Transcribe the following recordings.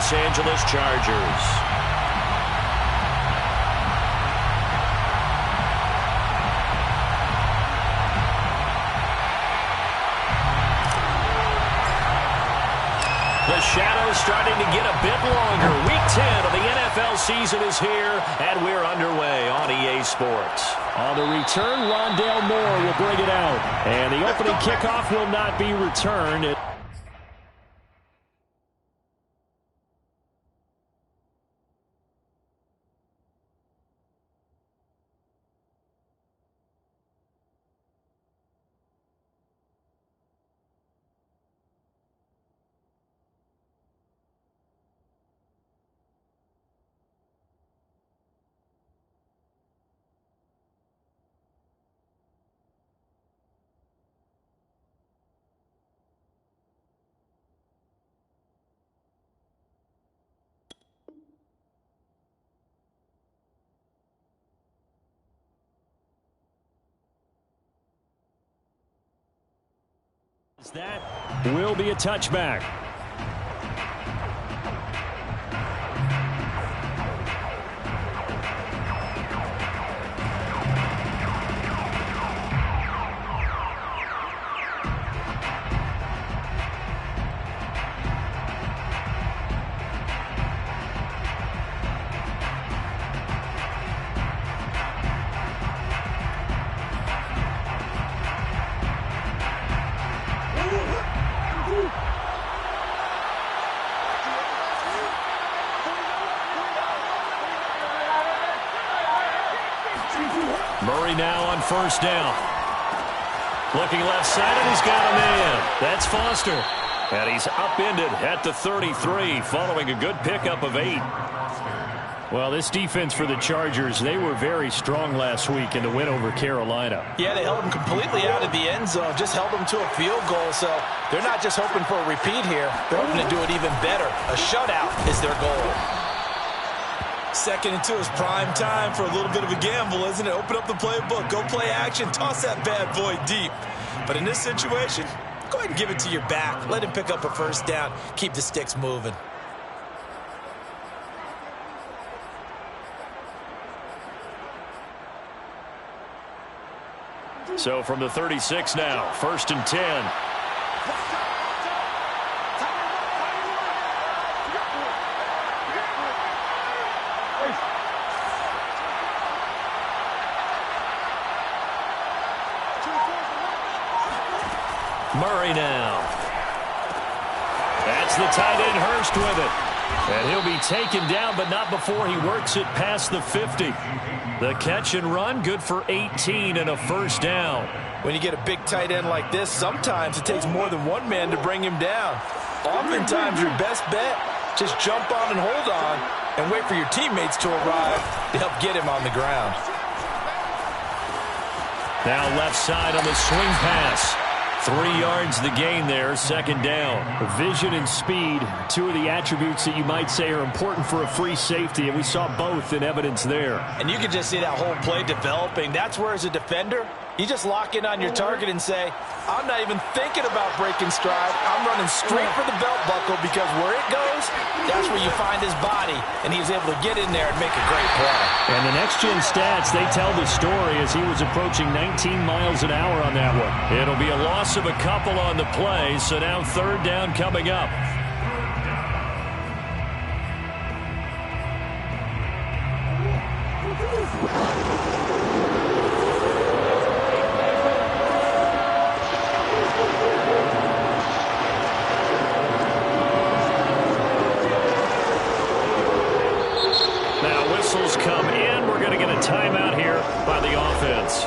Los Angeles Chargers. The shadow's starting to get a bit longer. Week 10 of the NFL season is here, and we're underway on EA Sports. On the return, Rondale Moore will bring it out. And the opening kickoff will not be returned. That will be a touchback. Murray now on first down. Looking left side, and he's got a man. That's Foster. And he's upended at the 33 following a good pickup of 8. Well, this defense for the Chargers, they were very strong last week in the win over Carolina. Yeah, they held them completely out of the end zone, just held them to a field goal. So they're not just hoping for a repeat here. They're hoping to do it even better. A shutout is their goal. Second and 2 is prime time for a little bit of a gamble, isn't it? Open up the playbook, go play action, toss that bad boy deep. But in this situation, go ahead and give it to your back. Let him pick up a first down. Keep the sticks moving. So from the 36 now, first and 10. Murray now. That's the tight end Hurst with it. And he'll be taken down, but not before he works it past the 50. The catch and run, good for 18 and a first down. When you get a big tight end like this, sometimes it takes more than one man to bring him down. Oftentimes your best bet, just jump on and hold on and wait for your teammates to arrive to help get him on the ground. Now left side on the swing pass. 3 yards the gain there, second down. Vision and speed, two of the attributes that you might say are important for a free safety, and we saw both in evidence there. And you can just see that whole play developing. That's where, as a defender, you just lock in on your target and say, I'm not even thinking about breaking stride. I'm running straight for the belt buckle, because where it goes, that's where you find his body, and he's able to get in there and make a great play. And the next-gen stats, they tell the story as he was approaching 19 miles an hour on that one. It'll be a loss of a couple on the play, so now third down coming up. Now whistles come in. We're going to get a timeout here by the offense.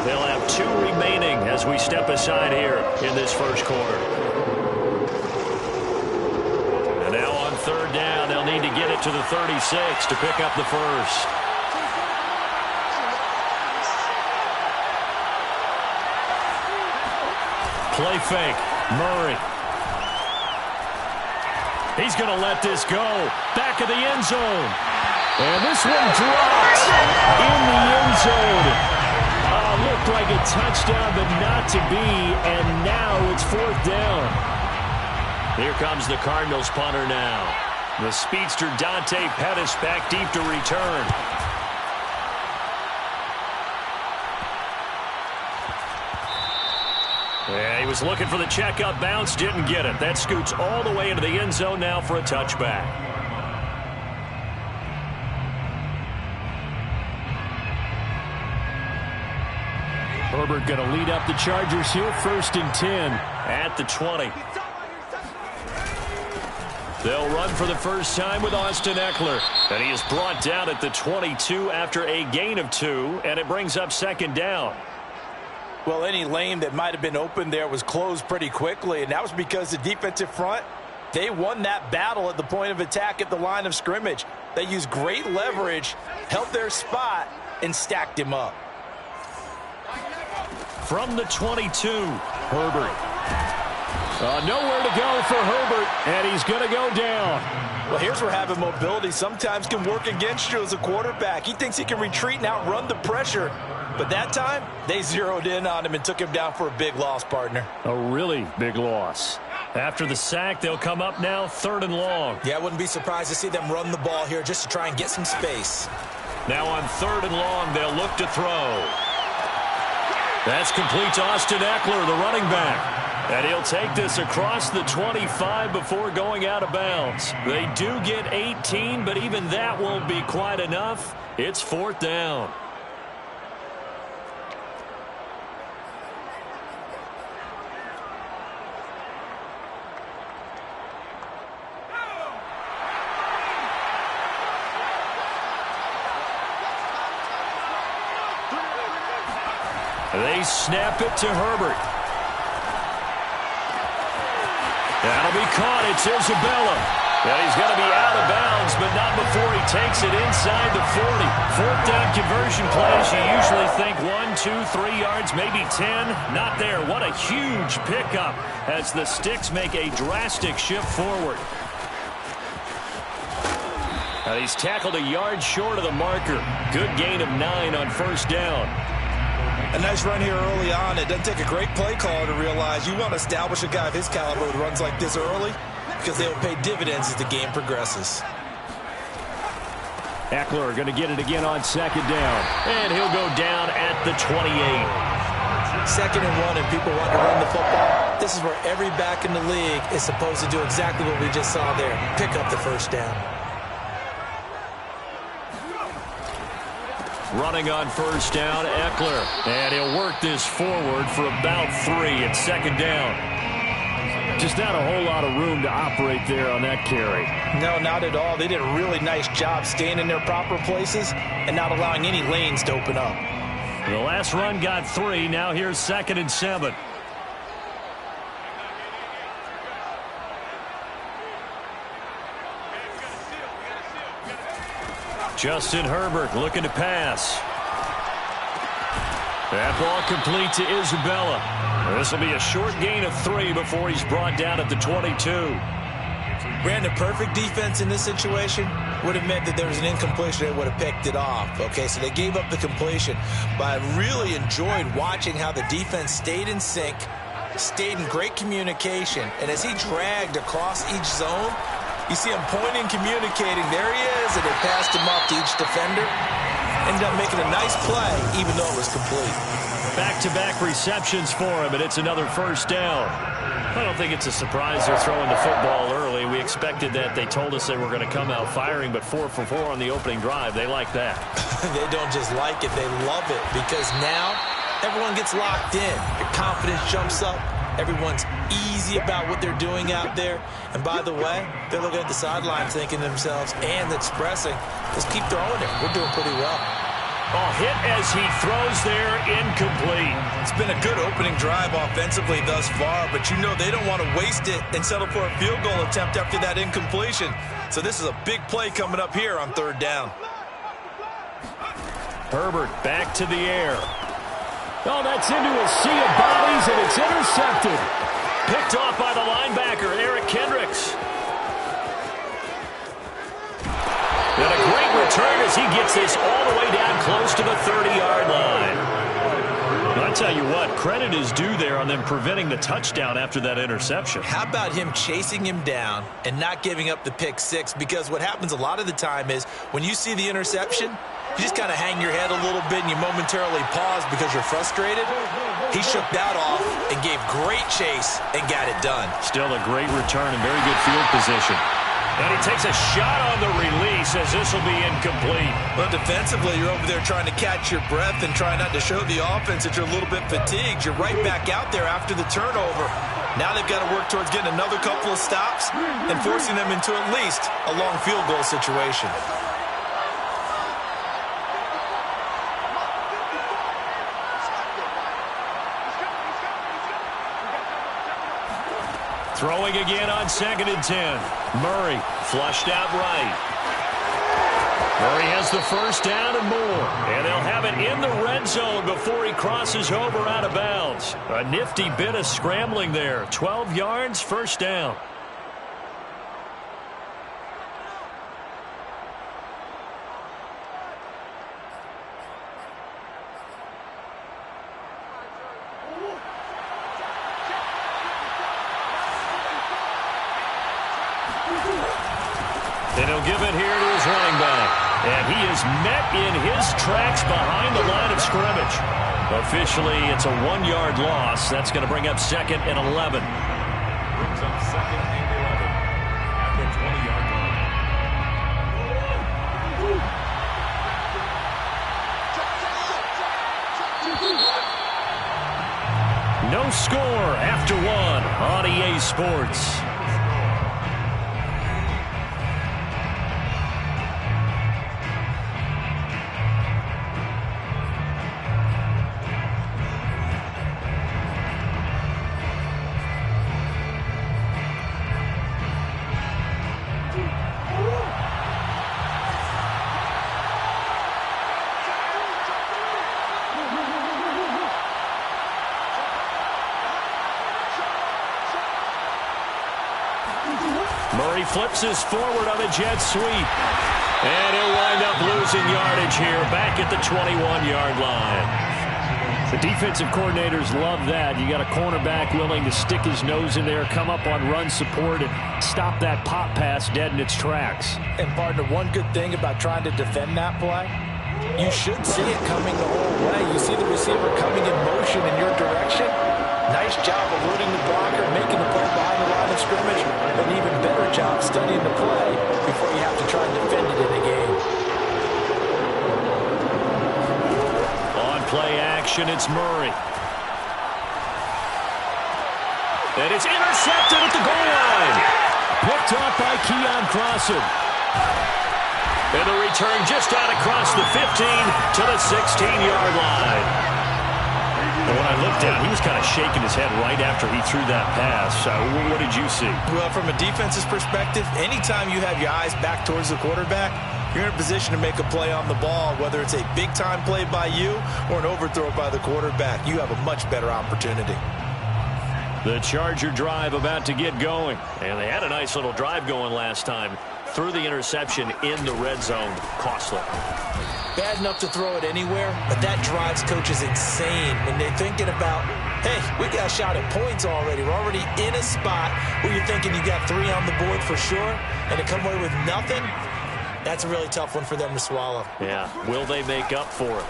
They'll have 2 remaining as we step aside here in this first quarter. And now on third down, they'll need to get it to the 36 to pick up the first. Play fake. Murray. He's going to let this go. Back of the end zone. And this one dropped in the end zone. Looked like a touchdown, but not to be, and now it's fourth down. Here comes the Cardinals punter now. The speedster Dante Pettis back deep to return. Yeah, he was looking for the checkup bounce, didn't get it. That scoots all the way into the end zone now for a touchback. Herbert going to lead up the Chargers here, 1st and 10. At the 20. They'll run for the first time with Austin Ekeler. And he is brought down at the 22 after a gain of 2, and it brings up 2nd down. Well, any lane that might have been open there was closed pretty quickly, and that was because the defensive front, they won that battle at the point of attack at the line of scrimmage. They used great leverage, held their spot, and stacked him up. From the 22, Herbert. Nowhere to go for Herbert, and he's going to go down. Well, here's where having mobility sometimes can work against you as a quarterback. He thinks he can retreat and outrun the pressure. But that time, they zeroed in on him and took him down for a big loss, partner. A really big loss. After the sack, they'll come up now 3rd and long. Yeah, I wouldn't be surprised to see them run the ball here just to try and get some space. Now on 3rd and long, they'll look to throw. That's complete to Austin Ekeler, the running back. And he'll take this across the 25 before going out of bounds. They do get 18, but even that won't be quite enough. It's 4th down. They snap it to Herbert. That'll be caught. It's Isabella. And he's going to be out of bounds, but not before he takes it inside the 40. 4th down conversion plays. You usually think 1, 2, 3 yards, maybe 10. Not there. What a huge pickup as the Sticks make a drastic shift forward. And he's tackled a yard short of the marker. Good gain of 9 on 1st down. A nice run here early on. It doesn't take a great play caller to realize you want to establish a guy of his caliber who runs like this early because they'll pay dividends as the game progresses. Ekeler going to get it again on 2nd down. And he'll go down at the 28. 2nd and 1 and people want to run the football. This is where every back in the league is supposed to do exactly what we just saw there. Pick up the 1st down. Running on 1st down, Ekeler. And he'll work this forward for about 3 at 2nd down. Just not a whole lot of room to operate there on that carry. No, not at all. They did a really nice job staying in their proper places and not allowing any lanes to open up. The last run got 3. Now here's 2nd and 7. Justin Herbert looking to pass. That ball complete to Isabella. This will be a short gain of 3 before he's brought down at the 22. Brandon, perfect defense in this situation would have meant that there was an incompletion. They would have picked it off. Okay, so they gave up the completion. But I really enjoyed watching how the defense stayed in sync, stayed in great communication. And as he dragged across each zone, you see him pointing, communicating. There he is, and they passed him off to each defender. Ended up making a nice play, even though it was complete. Back-to-back receptions for him, and it's another 1st down. I don't think it's a surprise they're throwing the football early. We expected that. They told us they were going to come out firing, but 4 for 4 on the opening drive. They like that. They don't just like it, they love it, because now everyone gets locked in. Your confidence jumps up. Everyone's easy about what they're doing out there. And by the way, they're looking at the sidelines thinking to themselves and expressing, let's keep throwing it. We're doing pretty well. Oh, hit as he throws there, incomplete. It's been a good opening drive offensively thus far, but you know they don't want to waste it and settle for a field goal attempt after that incompletion. So this is a big play coming up here on 3rd down. Herbert back to the air. Oh, that's into a sea of bodies, and it's intercepted. Picked off by the linebacker, Eric Kendricks. And a great return as he gets this all the way down close to the 30-yard line. But I tell you what, credit is due there on them preventing the touchdown after that interception. How about him chasing him down and not giving up the pick six? Because what happens a lot of the time is when you see the interception, you just kind of hang your head a little bit and you momentarily pause because you're frustrated. He shook that off and gave great chase and got it done. Still a great return and very good field position. And he takes a shot on the release as this will be incomplete. Well, defensively, you're over there trying to catch your breath and try not to show the offense that you're a little bit fatigued. You're right back out there after the turnover. Now they've got to work towards getting another couple of stops and forcing them into at least a long field goal situation. Throwing again on 2nd and 10. Murray flushed out right. Murray has the first down and more. And they'll have it in the red zone before he crosses over out of bounds. A nifty bit of scrambling there. 12 yards, first down. And he'll give it here to his running back. And he is met in his tracks behind the line of scrimmage. Officially, it's a 1-yard loss. That's going to bring up 2nd and 11. Brings up 2nd and 11 at the 20-yard line. No score after 1 on EA Sports. Murray flips his forward on a jet sweep. And he'll wind up losing yardage here back at the 21-yard line. The defensive coordinators love that. You got a cornerback willing to stick his nose in there, come up on run support, and stop that pop pass dead in its tracks. And, partner, one good thing about trying to defend that play, you should see it coming the whole way. You see the receiver coming in motion in your direction. Nice job eluding the blocker, making the play behind the line of scrimmage. An even better job studying the play before you have to try and defend it in a game. On play action, it's Murray. And it's intercepted at the goal line. Picked off by Keon Crossen. And the return just out across the 15 to the 16-yard line. And when I looked down, he was kind of shaking his head right after he threw that pass. What did you see? Well, from a defense's perspective, anytime you have your eyes back towards the quarterback, you're in a position to make a play on the ball, whether it's a big-time play by you or an overthrow by the quarterback. You have a much better opportunity. The Charger drive about to get going. And they had a nice little drive going last time. Threw the interception in the red zone. Costly. Bad enough to throw it anywhere, but that drives coaches insane when they're thinking about, hey, we got a shot at points already. We're already in a spot where you're thinking you got 3 on the board for sure, and to come away with nothing, that's a really tough one for them to swallow. Yeah, will they make up for it?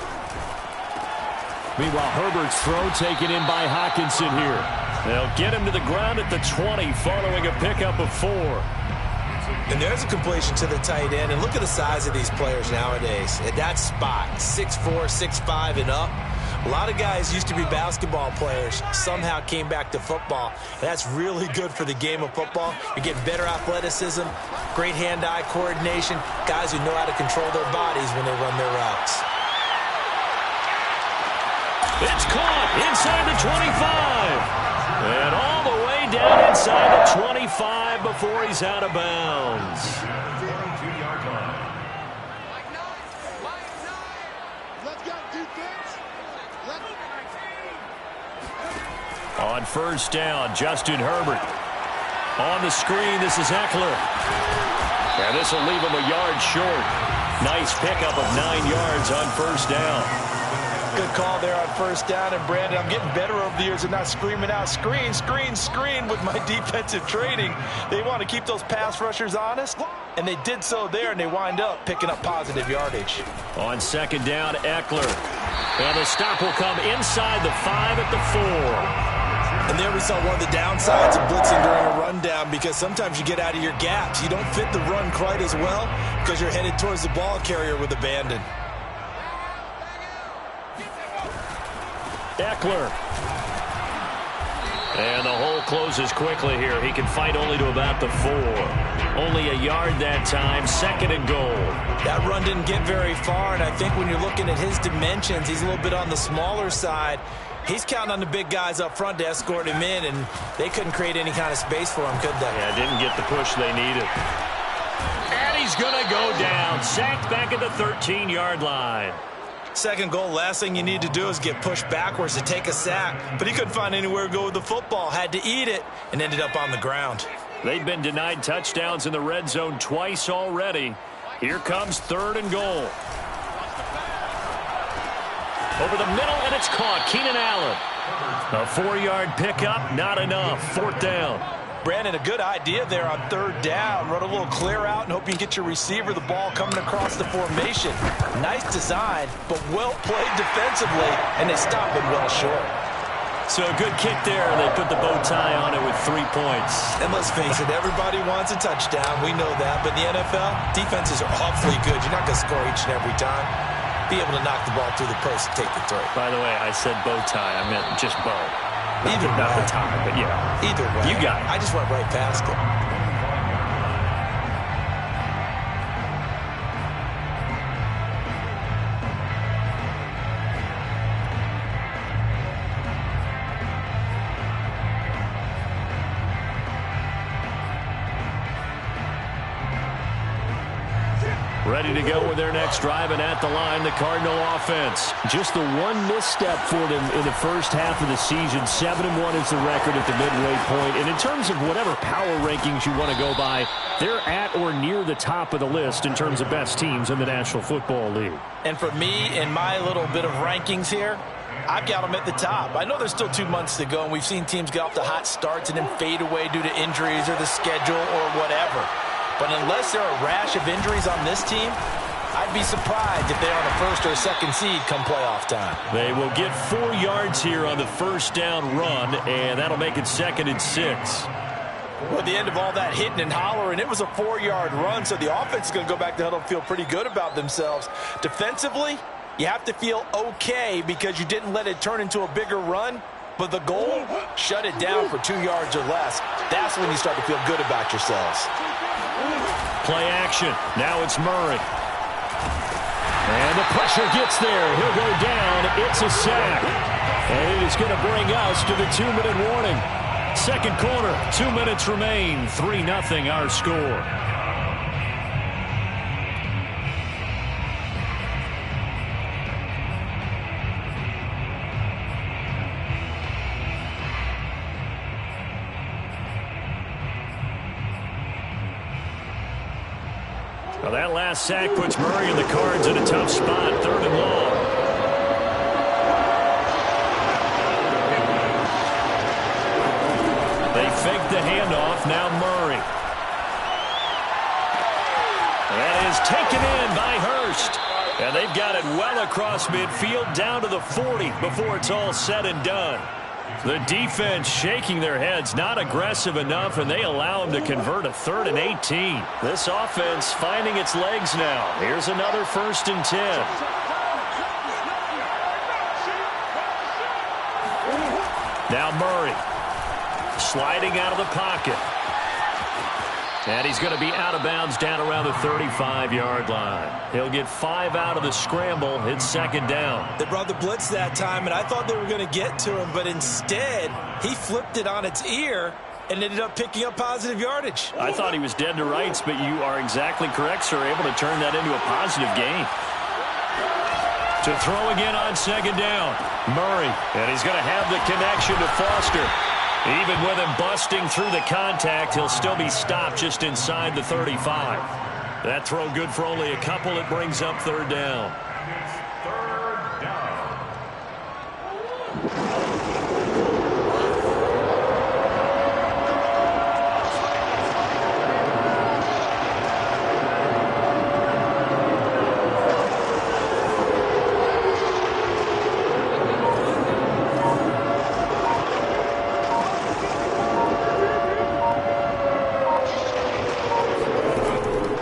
Meanwhile, Herbert's throw taken in by Hockenson here. They'll get him to the ground at the 20 following a pickup of 4. And there's a completion to the tight end. And look at the size of these players nowadays. At that spot, 6'4", 6'5", and up. A lot of guys used to be basketball players, somehow came back to football. And that's really good for the game of football. You get better athleticism, great hand-eye coordination, guys who know how to control their bodies when they run their routes. It's caught inside the 25. And all the way down inside the 25 before he's out of bounds. 22-yard line. Let's go, defense. On first down, Justin Herbert. On the screen, this is Eckler. And this will leave him a yard short. Nice pickup of 9 yards on first down. good call there on first down. And, Brandon, I'm getting better over the years of not screaming out, screen, screen, screen with my defensive training. They want to keep those pass rushers honest, and they did so there, and they wind up picking up positive yardage. On second down, Eckler. And the stop will come inside the 5 at the 4. And there we saw one of the downsides of blitzing during a rundown, because sometimes you get out of your gaps. You don't fit the run quite as well because you're headed towards the ball carrier with abandon. Eckler. And the hole closes quickly here. He can fight only to about the 4. Only a yard that time, 2nd and goal. That run didn't get very far, and I think when you're looking at his dimensions, he's a little bit on the smaller side. He's counting on the big guys up front to escort him in, and they couldn't create any kind of space for him, could they? Yeah, didn't get the push they needed. And he's going to go down. Sacked back at the 13-yard line. 2nd goal, last thing you need to do is get pushed backwards to take a sack. But he couldn't find anywhere to go with the football, had to eat it, and ended up on the ground. They've been denied touchdowns in the red zone twice already. Here comes 3rd and goal. Over the middle, and it's caught. Keenan Allen. A 4-yard pickup, not enough. 4th down. Brandon, a good idea there on 3rd down. Run a little clear out and hope you can get your receiver the ball coming across the formation. Nice design, but well played defensively, and they stop him well short. So a good kick there. They put the bow tie on it with 3 points. And let's face it, everybody wants a touchdown. We know that. But in the NFL, defenses are awfully good. You're not going to score each and every time. Be able to knock the ball through the post and take the throw. By the way, I said bow tie. I meant just bow. Either not way. the tie, but yeah. Either way. You got it. I just went right past it. Ready to go with their next drive, and at the line, the Cardinal offense. Just the one misstep for them in the first half of the season. 7-1 is the record at the midway point. And in terms of whatever power rankings you want to go by, they're at or near the top of the list in terms of best teams in the National Football League. And for me, in my little bit of rankings here, I've got them at the top. I know there's still 2 months to go, and we've seen teams get off to hot starts and then fade away due to injuries or the schedule or whatever. But unless there are a rash of injuries on this team, I'd be surprised if they're on the 1st or 2nd seed come playoff time. They will get 4 yards here on the first down run, and that'll make it 2nd and 6. Well, at the end of all that hitting and hollering, it was a 4-yard run, so the offense is going to go back to huddle and feel pretty good about themselves. Defensively, you have to feel okay because you didn't let it turn into a bigger run. But the goal, shut it down for 2 yards or less. That's when you start to feel good about yourselves. Play action. Now it's Murray. And the pressure gets there. He'll go down. It's a sack. And it is going to bring us to the 2-minute warning. 2nd quarter, 2 minutes remain. 3-0 our score. Well, that last sack puts Murray and the Cards in a tough spot. 3rd and long. They fake the handoff. Now Murray. That is taken in by Hurst. And they've got it well across midfield down to the 40 before it's all said and done. The defense shaking their heads, not aggressive enough, and they allow them to convert a 3rd and 18. This offense finding its legs now. Here's another 1st and 10. Now Murray sliding out of the pocket. And he's going to be out of bounds down around the 35-yard line. He'll get 5 out of the scramble. It's 2nd down. They brought the blitz that time, and I thought they were going to get to him, but instead he flipped it on its ear and ended up picking up positive yardage. I thought he was dead to rights, but you are exactly correct, sir. Able to turn that into a positive gain. To throw again on 2nd down. Murray, and he's going to have the connection to Foster. Even with him busting through the contact, he'll still be stopped just inside the 35. That throw good for only a couple. It brings up 3rd down.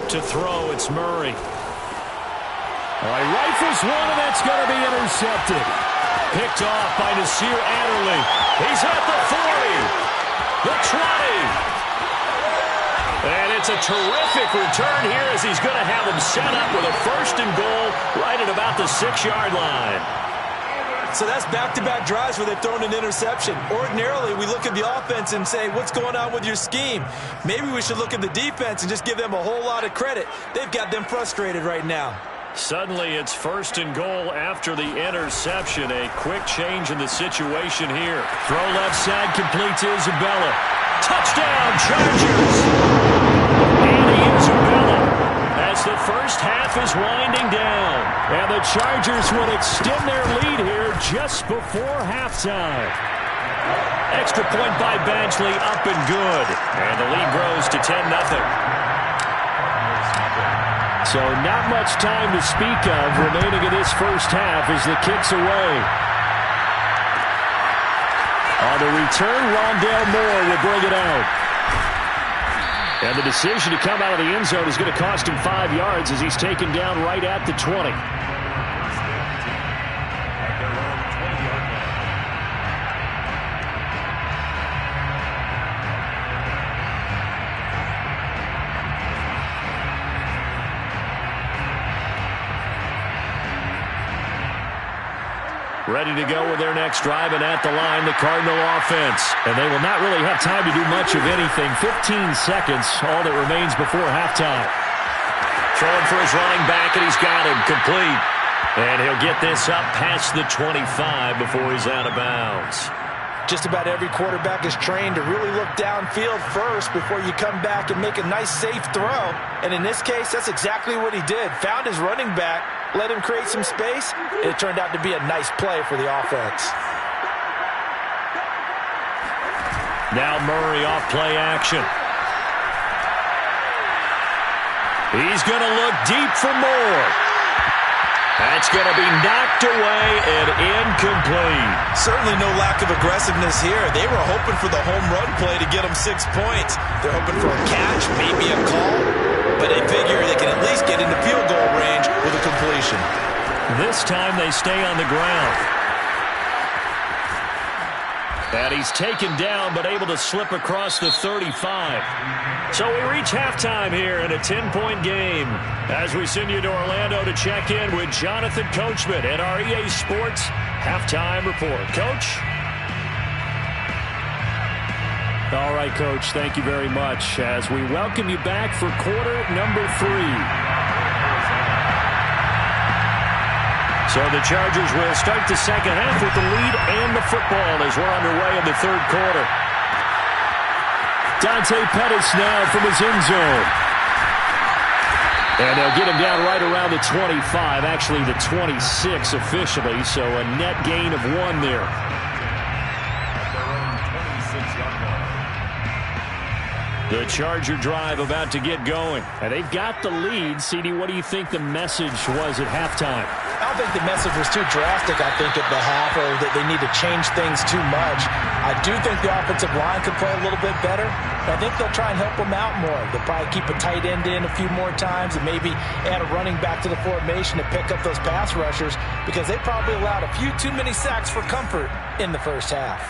to throw. It's Murray. All right, rifles one, and that's going to be intercepted. Picked off by Nasir Adderley. He's at the 40, the 20. And it's a terrific return here as he's going to have them set up with a 1st and goal right at about the 6-yard line. So that's back-to-back drives where they've thrown an interception. Ordinarily, we look at the offense and say, what's going on with your scheme? Maybe we should look at the defense and just give them a whole lot of credit. They've got them frustrated right now. Suddenly, it's 1st and goal after the interception. A quick change in the situation here. Throw left side, complete to Isabella. Touchdown, Chargers! Andy Isabella, as the first half is winding down. And the Chargers will extend their lead here just before halftime. Extra point by Badgley, up and good. And the lead grows to 10-0. So not much time to speak of remaining in this first half as the kick's away. On the return, Rondale Moore will bring it out. And the decision to come out of the end zone is going to cost him 5 yards as he's taken down right at the 20. Ready to go with their next drive, and at the line, the Cardinal offense. And they will not really have time to do much of anything. 15 seconds, all that remains before halftime. Throwing for his running back, and he's got him complete. And he'll get this up past the 25 before he's out of bounds. Just about every quarterback is trained to really look downfield first before you come back and make a nice, safe throw. And in this case, that's exactly what he did. Found his running back, let him create some space, and it turned out to be a nice play for the offense. Now Murray off play action. He's going to look deep for more. That's going to be knocked away and incomplete. Certainly no lack of aggressiveness here. They were hoping for the home run play to get them 6 points. They're hoping for a catch, maybe a call, but they figure they can at least get into field goal range with a completion. This time they stay on the ground. And he's taken down but able to slip across the 35. So we reach halftime here in a 10-point game as we send you to Orlando to check in with Jonathan Coachman at our EA Sports Halftime Report. Coach? All right, Coach, thank you very much as we welcome you back for quarter number 3. So the Chargers will start the second half with the lead and the football as we're underway in the third quarter. Dante Pettis now from his end zone. And they'll get him down right around the 25, actually the 26 officially, so a net gain of 1 there. The Charger drive about to get going. And they've got the lead. CD, what do you think the message was at halftime? I don't think the message was too drastic, I think, at the half, or that they need to change things too much. I do think the offensive line could play a little bit better. I think they'll try and help them out more. They'll probably keep a tight end in a few more times and maybe add a running back to the formation to pick up those pass rushers because they probably allowed a few too many sacks for comfort in the first half.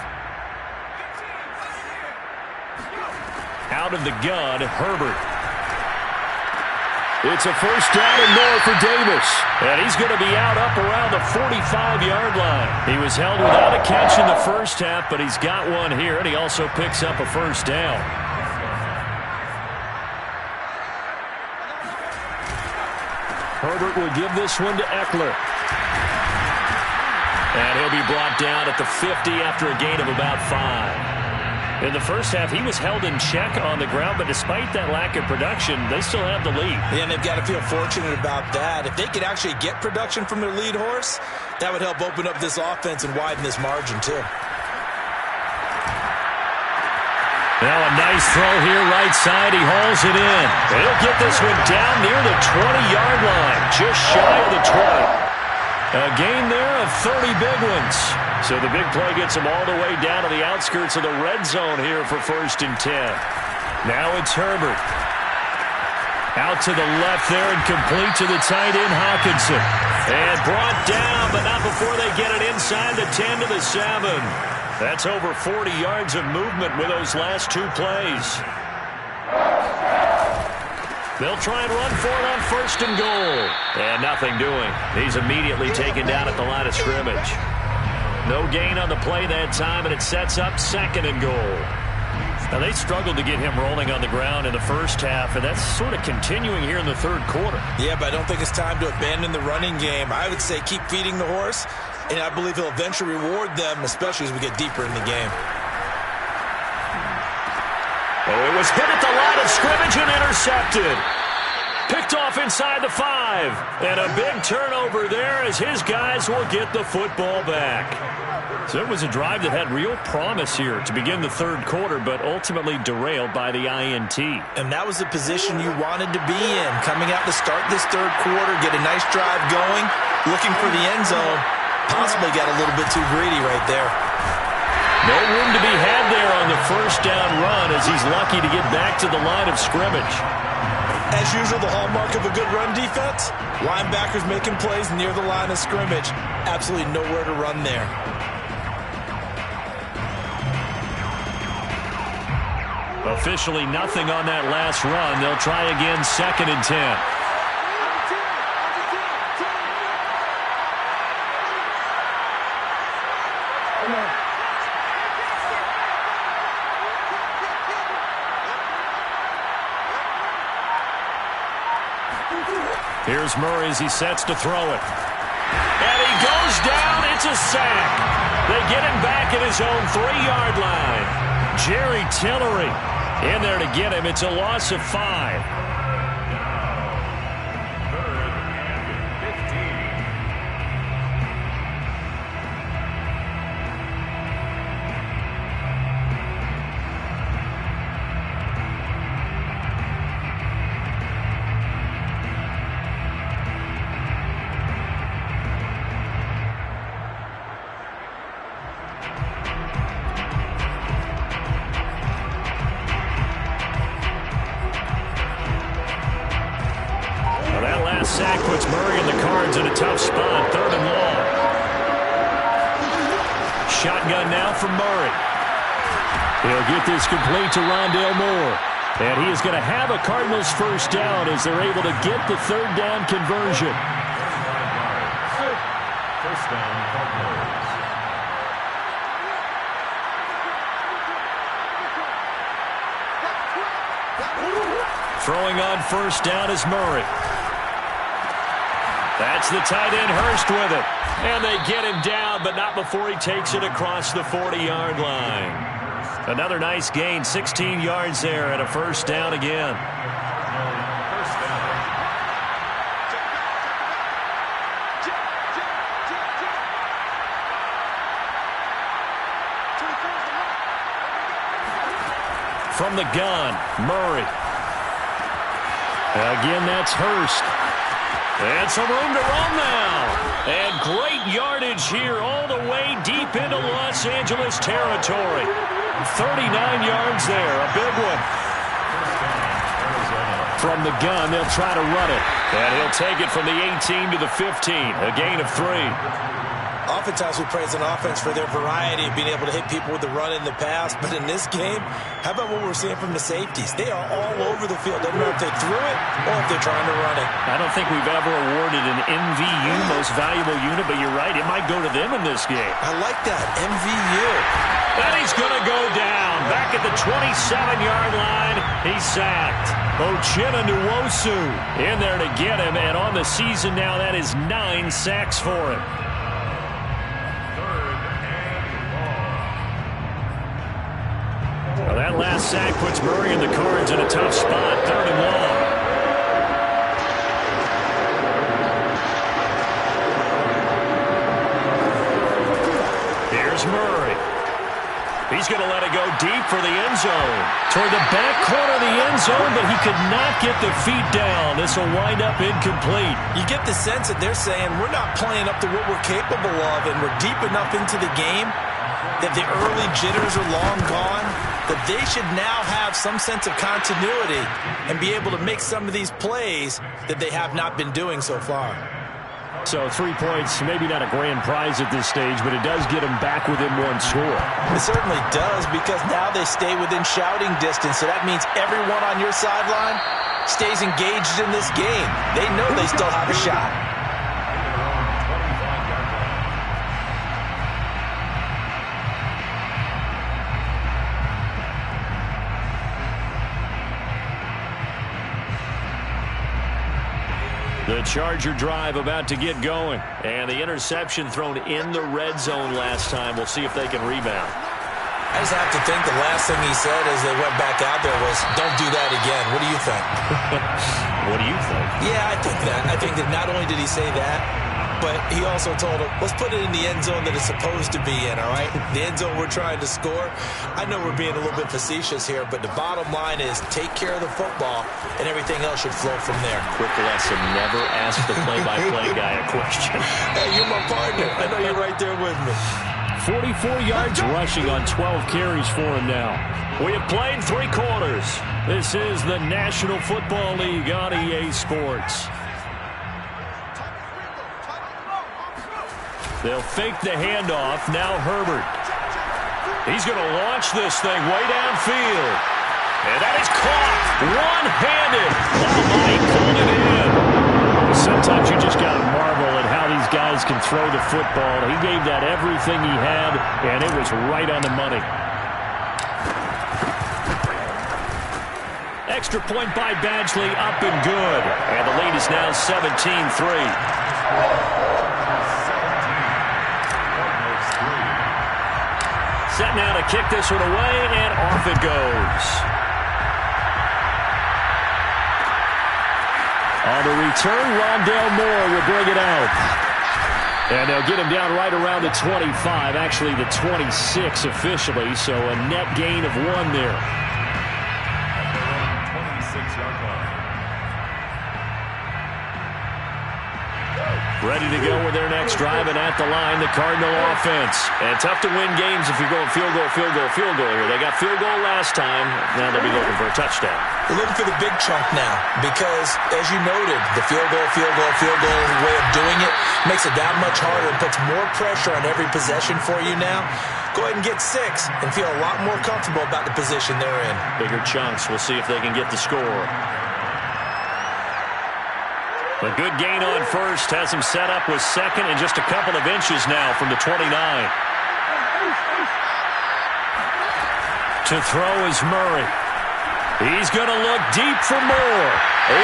Out of the gun, Herbert. It's a first down and more for Davis. And he's going to be out up around the 45-yard line. He was held without a catch in the first half, but he's got one here, and he also picks up a first down. Herbert will give this one to Eckler. And he'll be brought down at the 50 after a gain of about 5. In the first half, he was held in check on the ground, but despite that lack of production, they still have the lead. Yeah, and they've got to feel fortunate about that. If they could actually get production from their lead horse, that would help open up this offense and widen this margin, too. Now a nice throw here, right side. He hauls it in. He'll get this one down near the 20-yard line, just shy of the 20. A gain there of 30 big ones. So the big play gets him all the way down to the outskirts of the red zone here for 1st and 10. Now it's Herbert. Out to the left there and complete to the tight end, Hockenson. And brought down, but not before they get it inside the 10 to the 7. That's over 40 yards of movement with those last two plays. They'll try and run for it on 1st and goal. And nothing doing. He's immediately taken down at the line of scrimmage. No gain on the play that time, and it sets up 2nd and goal. Now, they struggled to get him rolling on the ground in the first half, and that's sort of continuing here in the third quarter. Yeah, but I don't think it's time to abandon the running game. I would say keep feeding the horse, and I believe he'll eventually reward them, especially as we get deeper in the game. Oh, it was hit at the line of scrimmage and intercepted. Picked off inside the 5. And a big turnover there as his guys will get the football back. So it was a drive that had real promise here to begin the third quarter, but ultimately derailed by the INT. And that was the position you wanted to be in. Coming out to start this third quarter, get a nice drive going, looking for the end zone. Possibly got a little bit too greedy right there. No room to be had there on the first down run as he's lucky to get back to the line of scrimmage. As usual, the hallmark of a good run defense, linebackers making plays near the line of scrimmage. Absolutely nowhere to run there. Officially nothing on that last run. They'll try again 2nd and 10. Here's Murray as he sets to throw it. And he goes down. It's a sack. They get him back at his own 3-yard line. Jerry Tillery in there to get him. It's a loss of 5. Sack puts Murray and the Cards in a tough spot. 3rd and long. Shotgun now from Murray. He'll get this complete to Rondale Moore. And he is going to have a Cardinals first down as they're able to get the 3rd down conversion. First down, Cardinals. Throwing on first down is Murray. That's the tight end, Hurst, with it. And they get him down, but not before he takes it across the 40-yard line. Another nice gain, 16 yards there, and a first down again. From the gun, Murray. Again, that's Hurst. And some room to run now. And great yardage here all the way deep into Los Angeles territory. 39 yards there, a big one. From the gun, they'll try to run it. And he'll take it from the 18 to the 15, a gain of 3. Oftentimes we praise an offense for their variety of being able to hit people with the run in the pass. But in this game, how about what we're seeing from the safeties? They are all over the field. Doesn't matter if they threw it or if they're trying to run it. I don't think we've ever awarded an MVU, most valuable unit, but you're right, it might go to them in this game. I like that, MVU. And he's going to go down. Back at the 27-yard line, he's sacked. Uchenna Nwosu in there to get him. And on the season now, that is 9 sacks for him. Well, that last sack puts Murray and the Cards in a tough spot. 3rd and long. Here's Murray. He's going to let it go deep for the end zone. Toward the back corner of the end zone, but he could not get the feet down. This will wind up incomplete. You get the sense that they're saying we're not playing up to what we're capable of, and we're deep enough into the game that the early jitters are long gone. that they should now have some sense of continuity and be able to make some of these plays that they have not been doing so far. So 3 points, maybe not a grand prize at this stage, but it does get them back within one score. It certainly does, because now they stay within shouting distance, so that means everyone on your sideline stays engaged in this game. They know they still have a shot. The Charger drive about to get going. And the interception thrown in the red zone last time. We'll see if they can rebound. I just have to think the last thing he said as they went back out there was, don't do that again. What do you think? What do you think? Yeah, I think that. I think that not only did he say that, but he also told him, let's put it in the end zone that it's supposed to be in, all right? The end zone we're trying to score. I know we're being a little bit facetious here, but the bottom line is take care of the football, and everything else should flow from there. Quick lesson, never ask the play-by-play guy a question. Hey, you're my partner. I know you're right there with me. 44 yards rushing on 12 carries for him now. We have played 3 quarters. This is the National Football League on EA Sports. They'll fake the handoff. Now Herbert. He's going to launch this thing way downfield. And that is caught one-handed. Oh, Mike pulled it in. Sometimes you just got to marvel at how these guys can throw the football. He gave that everything he had, and it was right on the money. Extra point by Badgley, up and good. And the lead is now 17-3. Set now to kick this one away, and off it goes. On the return, Rondale Moore will bring it out. And they'll get him down right around the 25, actually the 26 officially, so a net gain of 1 there. Ready to go with their next drive, and at the line, the Cardinal offense. And tough to win games if you're going field goal, field goal, field goal here. They got field goal last time. Now they'll be looking for a touchdown. They're looking for the big chunk now because, as you noted, the field goal way of doing it makes it that much harder and puts more pressure on every possession for you now. Go ahead and get 6 and feel a lot more comfortable about the position they're in. Bigger chunks. We'll see if they can get the score. A good gain on first has him set up with second and just a couple of inches now from the 29. To throw is Murray. He's going to look deep for more.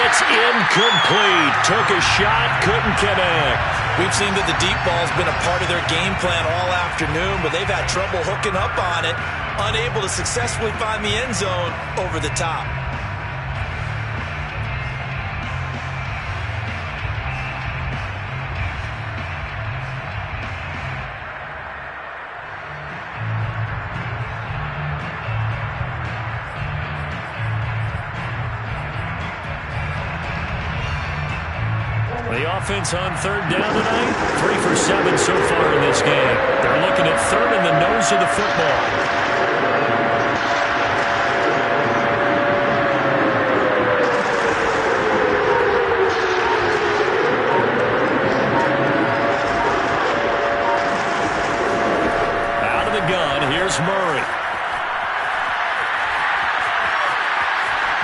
It's incomplete. Took a shot, couldn't connect. We've seen that the deep ball's been a part of their game plan all afternoon, but they've had trouble hooking up on it, unable to successfully find the end zone over the top. The offense on third down tonight, 3 for 7 so far in this game. They're looking at third in the nose of the football. Out of the gun, here's Murray.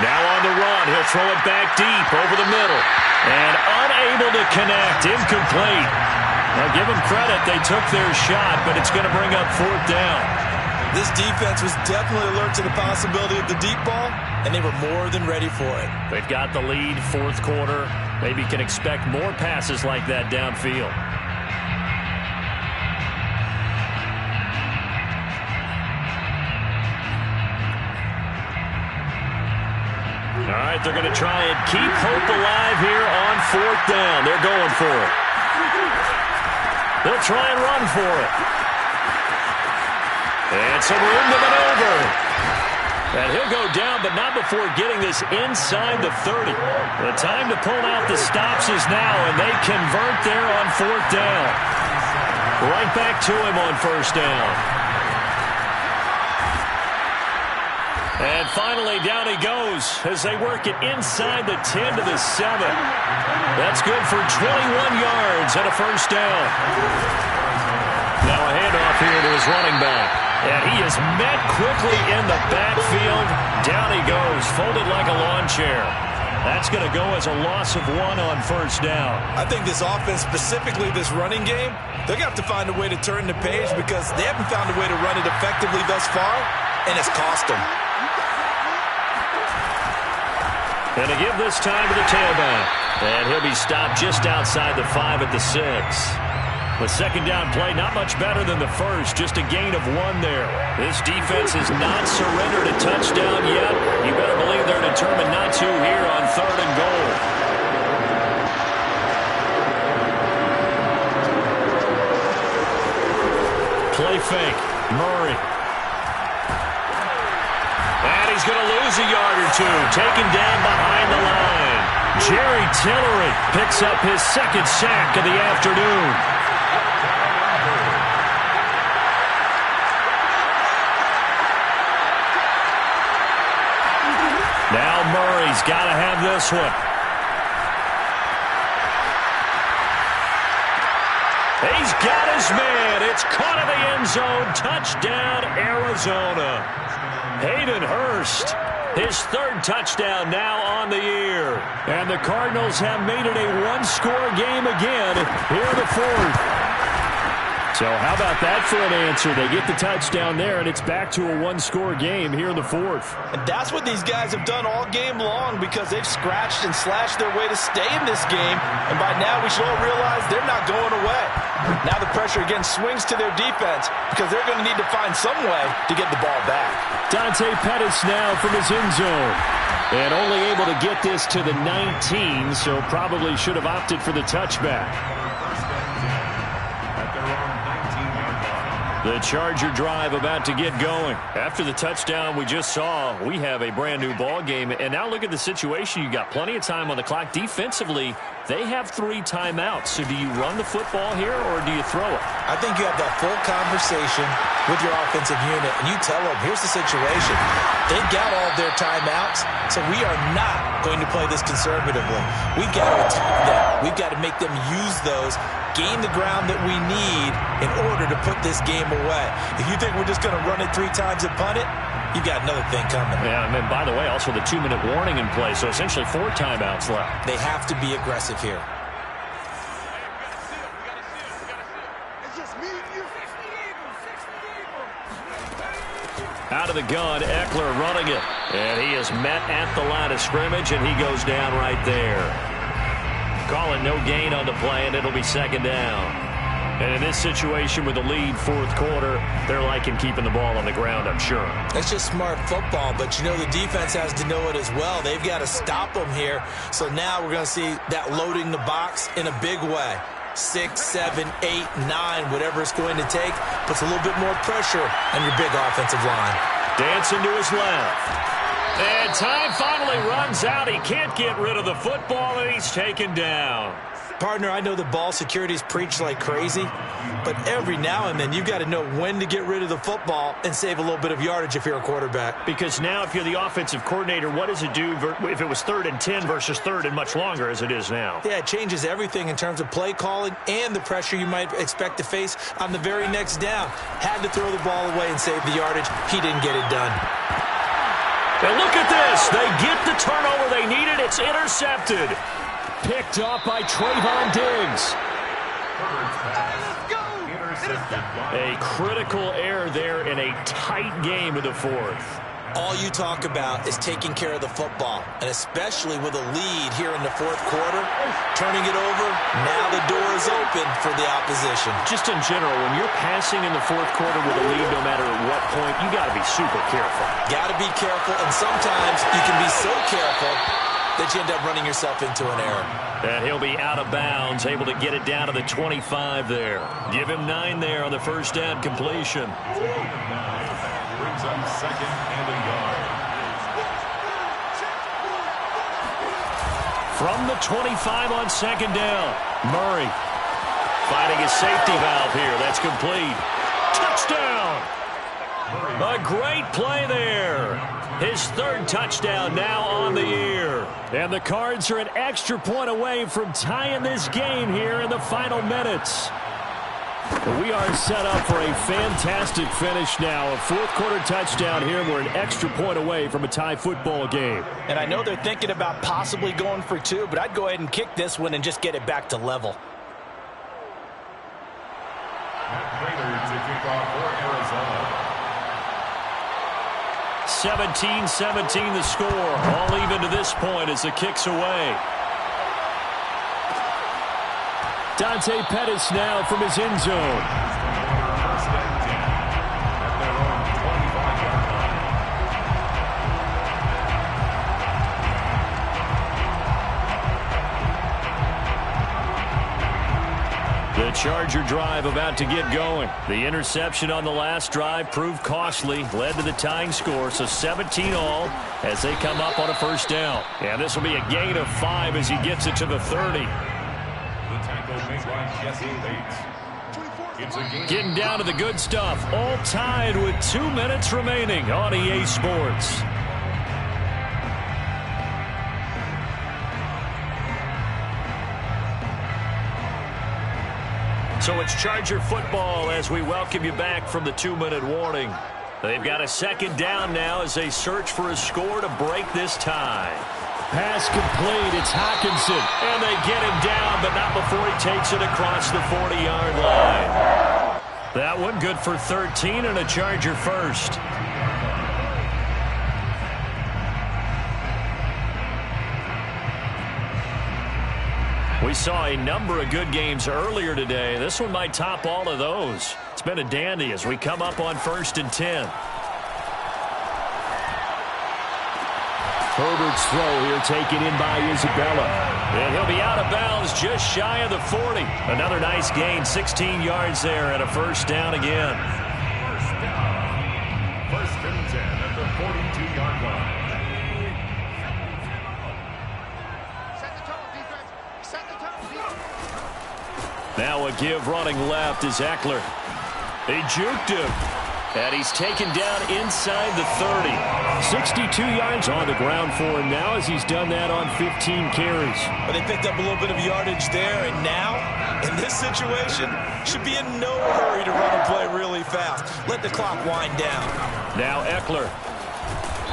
Now on the run, he'll throw it back deep over the middle. And unable to connect, incomplete. Now give them credit, they took their shot, but it's going to bring up 4th down. This defense was definitely alert to the possibility of the deep ball, and they were more than ready for it. They've got the lead, 4th quarter. Maybe can expect more passes like that downfield. All right, they're going to try and keep hope alive here on 4th down. They're going for it. They'll try and run for it. And some room to maneuver. And he'll go down, but not before getting this inside the 30. The time to pull out the stops is now, and they convert there on 4th down. Right back to him on 1st down. And finally, down he goes as they work it inside the 10 to the 7. That's good for 21 yards and a first down. Now a handoff here to his running back. And he is met quickly in the backfield. Down he goes, folded like a lawn chair. That's going to go as a loss of 1 on first down. I think this offense, specifically this running game, they're going to have to find a way to turn the page because they haven't found a way to run it effectively thus far, and it's cost them. And to give this time to the tailback. And he'll be stopped just outside the 5 at the 6. The second down play, not much better than the first, just a gain of 1 there. This defense has not surrendered a touchdown yet. You better believe they're determined not to here on 3rd and goal. Play fake, Murray. And he's going to lose a yard or 2, taken down behind the line. Jerry Tillery picks up his 2nd sack of the afternoon. Now Murray's got to have this one. He's got his man. It's caught in the end zone. Touchdown, Arizona. Hayden Hurst, his 3rd touchdown now on the year. And the Cardinals have made it a 1-score game again here in the 4th. So how about that for an answer? They get the touchdown there, and it's back to a 1-score game here in the 4th. And that's what these guys have done all game long because they've scratched and slashed their way to stay in this game. And by now, we should all realize they're not going away. Now the pressure again swings to their defense because they're going to need to find some way to get the ball back. Dante Pettis now from his end zone. And only able to get this to the 19, so probably should have opted for the touchback. The Charger drive about to get going. After the touchdown we just saw, we have a brand-new ball game. And now look at the situation. You got plenty of time on the clock. Defensively, they have 3 timeouts. So do you run the football here or do you throw it? I think you have that full conversation with your offensive unit, and you tell them, here's the situation. They've got all of their timeouts, so we are not going to play this conservatively. We've got to attack them. We've got to make them use those, gain the ground that we need in order to put this game away. If you think we're just going to run it 3 times and punt it, you got another thing coming. Yeah, and by the way, also the 2-minute warning in play, so essentially 4 timeouts left. They have to be aggressive here. Out of the gun, Eckler running it. And he is met at the line of scrimmage, and he goes down right there. Calling no gain on the play, and it'll be 2nd down. And in this situation with the lead 4th quarter, they're liking keeping the ball on the ground, I'm sure. That's just smart football, but you know the defense has to know it as well. They've got to stop them here. So now we're going to see that loading the box in a big way. 6, 7, 8, 9, whatever it's going to take, puts a little bit more pressure on your big offensive line. Dancing to his left. And time finally runs out. He can't get rid of the football, and he's taken down. Partner, I know the ball security's preached like crazy, but every now and then you've got to know when to get rid of the football and save a little bit of yardage if you're a quarterback. Because now if you're the offensive coordinator, what does it do if it was 3rd and 10 versus 3rd and much longer as it is now? Yeah, it changes everything in terms of play calling and the pressure you might expect to face on the very next down. Had to throw the ball away and save the yardage. He didn't get it done. And look at this. They get the turnover they needed. It's intercepted. Picked up by Trayvon Diggs. A critical error there in a tight game of the 4th. All you talk about is taking care of the football, and especially with a lead here in the 4th quarter, turning it over, now the door is open for the opposition. Just in general, when you're passing in the 4th quarter with a lead, no matter at what point, you got to be super careful. Got to be careful, and sometimes you can be so careful that you end up running yourself into an error. And he'll be out of bounds, able to get it down to the 25 there. Give him 9 there on the first down completion. Brings up 2nd and a yard. From the 25 on 2nd down, Murray finding his safety valve here. That's complete. Touchdown! A great play there. His third touchdown now on the year. And the Cards are an extra point away from tying this game here in the final minutes. We are set up for a fantastic finish now. A fourth-quarter touchdown here, and we're an extra point away from a tie football game. And I know they're thinking about possibly going for two, but I'd go ahead and kick this one and just get it back to level. Matt Prater to kick off for Arizona. 17-17 the score. All even to this point as the kick's away. Dante Pettis now from his end zone. First and 10 at their own 25-yard line. The Charger drive about to get going. The interception on the last drive proved costly, led to the tying score, so 17 all as they come up on a first down. And this will be a gain of 5 as he gets it to the 30. Made by Jesse Bates. It's a game. Getting down to the good stuff. All tied with 2 minutes remaining on EA Sports. So it's Charger football as we welcome you back from the 2-minute warning. They've got a second down now as they search for a score to break this tie. Pass complete. It's Hockenson. And they get him down, but not before he takes it across the 40-yard line. That one good for 13 and a Charger first. We saw a number of good games earlier today. This one might top all of those. It's been a dandy as we come up on 1st and 10. Herbert's throw here taken in by Isabella. And he'll be out of bounds just shy of the 40. Another nice gain, 16 yards there and a first down again. First down. First and 10 at the 42-yard line. Set the tone, defense. Set the tone, defense. Now a give running left is Eckler. He juked him. And he's taken down inside the 30. 62 yards on the ground for him now as he's done that on 15 carries. But they picked up a little bit of yardage there, and now, in this situation, should be in no hurry to run a play really fast. Let the clock wind down. Now Eckler.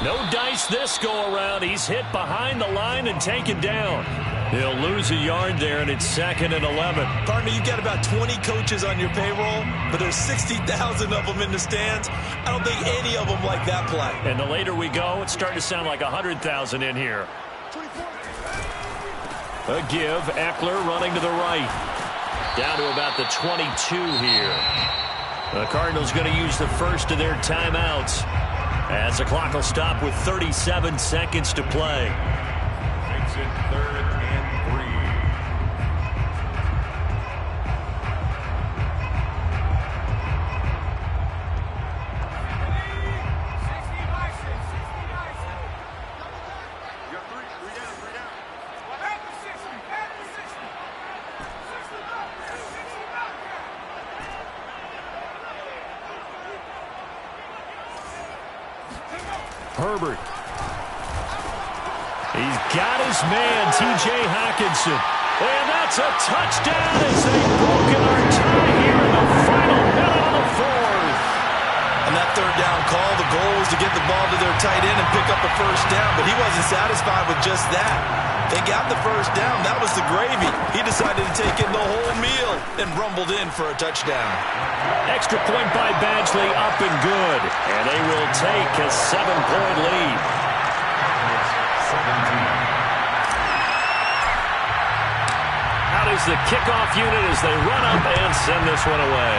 No dice this go-around. He's hit behind the line and taken down. He'll lose a yard there, and it's 2nd and 11. Partner, you've got about 20 coaches on your payroll, but there's 60,000 of them in the stands. I don't think any of them like that play. And the later we go, it's starting to sound like 100,000 in here. A give, Eckler running to the right. Down to about the 22 here. The Cardinals going to use the first of their timeouts as the clock will stop with 37 seconds to play. Makes it 3rd and 3. Herbert. He's got his man, T.J. Hockenson. And that's a touchdown as they've broken our tie here in the final minute of the 4th. On that third down call, the goal was to get the ball to their tight end and pick up a first down, but he wasn't satisfied with just that. They got the first down. That was the gravy. He decided to take in the whole meal and rumbled in for a touchdown. Extra point by Badgley, up and good. And they will take a 7-point lead. 17. Out is the kickoff unit as they run up and send this one away.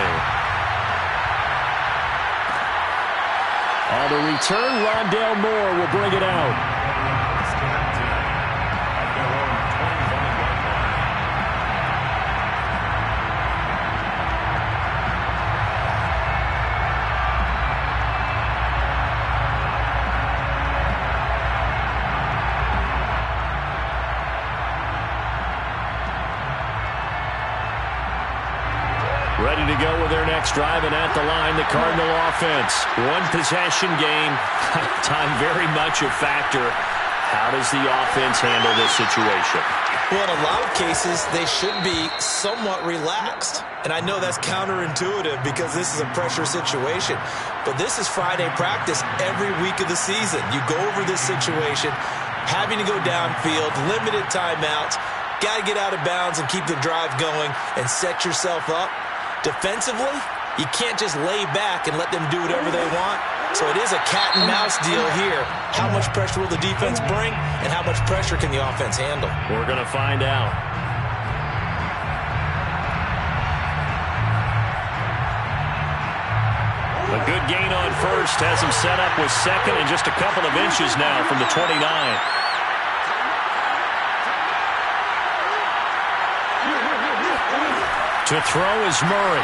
On the return, Rondale Moore will bring it out. Ready to go with their next drive, and at the line, the Cardinal offense. One possession game. Time very much a factor. How does the offense handle this situation? Well, in a lot of cases, they should be somewhat relaxed. And I know that's counterintuitive because this is a pressure situation. But this is Friday practice every week of the season. You go over this situation, having to go downfield, limited timeouts, got to get out of bounds and keep the drive going and set yourself up. Defensively, you can't just lay back and let them do whatever they want. So it is a cat and mouse deal here. How much pressure will the defense bring, and how much pressure can the offense handle? We're going to find out. A good gain on first has him set up with second and just a couple of inches now from the 29. To throw is Murray.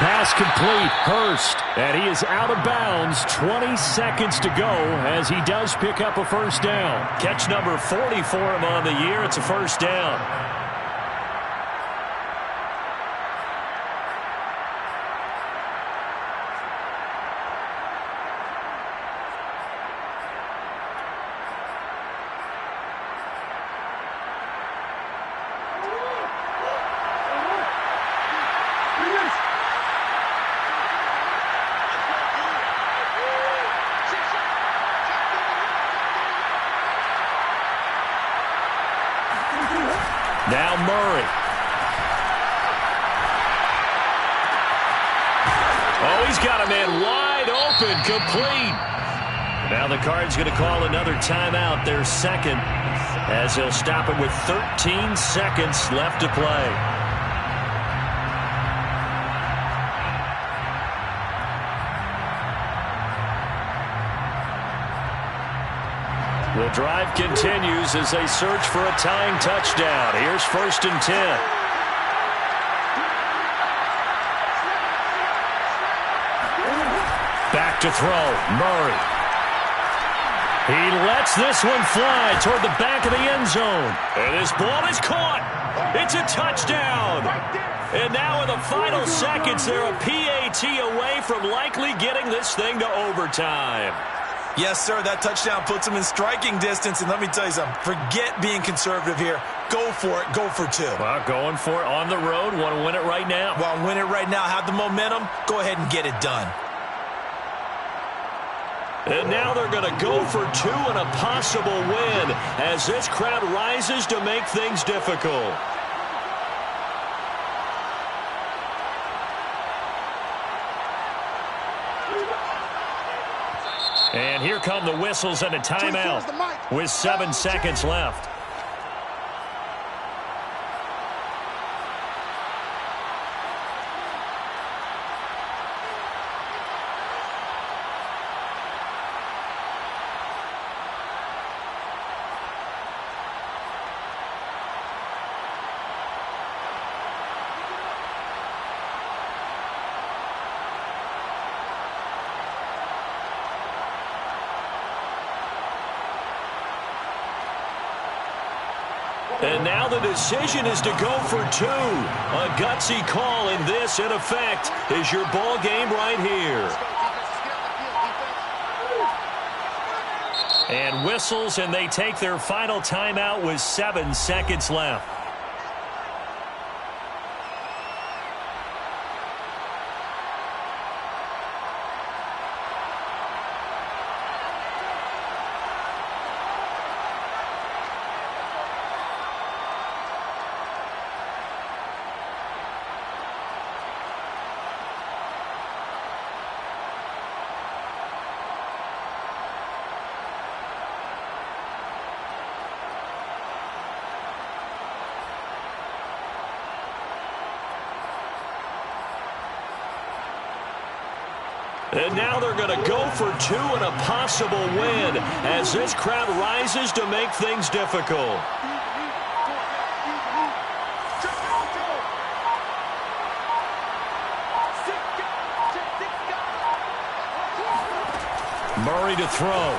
Pass complete, Hurst, and he is out of bounds. 20 seconds to go as he does pick up a first down. Catch number 40 for him on the year. It's a first down. Now Murray. Oh, he's got a man wide open, complete. Now the Cards going to call another timeout, their second, as they'll stop it with 13 seconds left to play. The drive continues as they search for a tying touchdown. Here's 1st and 10. Back to throw, Murray. He lets this one fly toward the back of the end zone. And this ball is caught. It's a touchdown. And now in the final seconds, they're a PAT away from likely getting this thing to overtime. Yes, sir, that touchdown puts them in striking distance. And let me tell you something, forget being conservative here. Go for it. Go for two. Well, going for it on the road. Want to win it right now? Well, win it right now. Have the momentum. Go ahead and get it done. And now they're going to go for two and a possible win as this crowd rises to make things difficult. And here come the whistles and a timeout with 7 seconds left. And now the decision is to go for two. A gutsy call, in this, in effect, is your ball game right here. And whistles, and they take their final timeout with 7 seconds left. And now they're going to go for two and a possible win as this crowd rises to make things difficult. Murray to throw.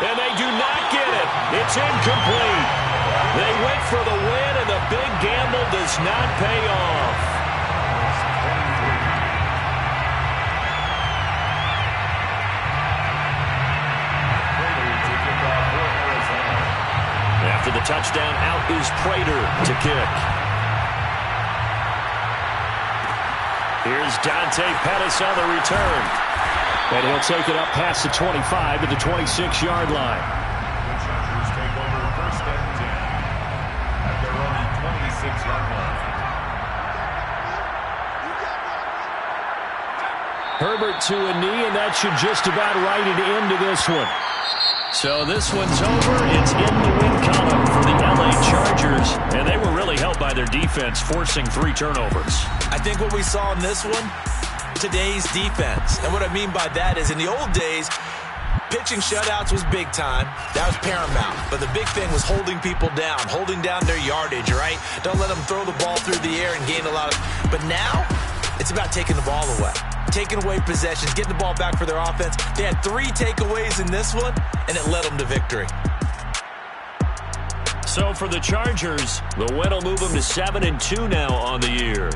And they do not get it. It's incomplete. They went for the win, and the big gamble does not pay off. After the touchdown, out is Prater to kick. Here's Dante Pettis on the return. And he'll take it up past the 25 to the 26-yard line. The Chargers take over first and 10 at their own 26-yard line. Herbert to a knee, and that should just about write it into this one. So this one's over. It's in the win column for the LA Chargers, and they were really helped by their defense, forcing 3 turnovers. I think what we saw in this one, today's defense. And what I mean by that is in the old days, pitching shutouts was big time. That was paramount. But the big thing was holding people down, holding down their yardage, right? Don't let them throw the ball through the air and gain a lot of... But now, it's about taking the ball away. Taking away possessions, getting the ball back for their offense. They had 3 takeaways in this one, and it led them to victory. So for the Chargers, the win will move them to 7-2 now on the year.